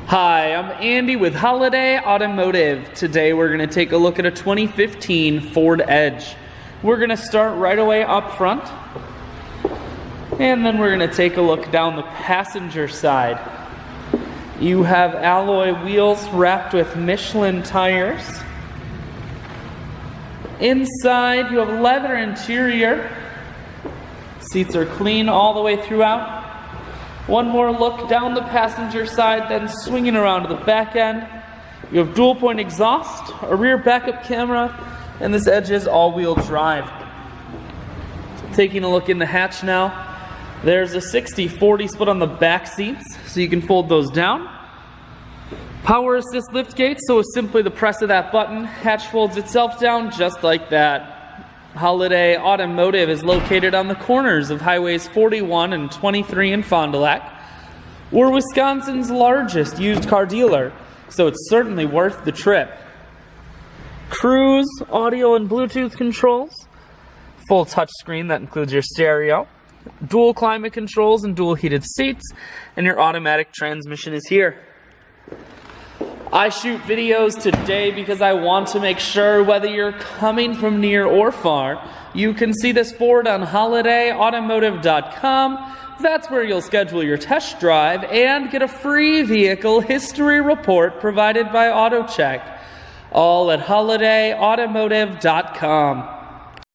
Hi, I'm Andy with Holiday Automotive. Today we're going to take a look at a 2015 Ford Edge. We're going to start right away up front, and then we're going to take a look down the passenger side. You have alloy wheels wrapped with Michelin tires. Inside you have leather interior. Seats are clean all the way throughout. One more look down the passenger side, then swinging around to the back end. You have dual point exhaust, a rear backup camera, and this Edge is all-wheel drive. Taking a look in the hatch now, there's a 60-40 split on the back seats, so you can fold those down. Power assist lift gate, so with simply the press of that button, hatch folds itself down just like that. Holiday Automotive is located on the corners of Highways 41 and 23 in Fond du Lac. We're Wisconsin's largest used car dealer, so it's certainly worth the trip. Cruise, audio and Bluetooth controls, full touchscreen that includes your stereo, dual climate controls and dual heated seats, and your automatic transmission is here. I shoot videos today because I want to make sure whether you're coming from near or far, you can see this Ford on holidayautomotive.com. That's where you'll schedule your test drive and get a free vehicle history report provided by AutoCheck. All at holidayautomotive.com.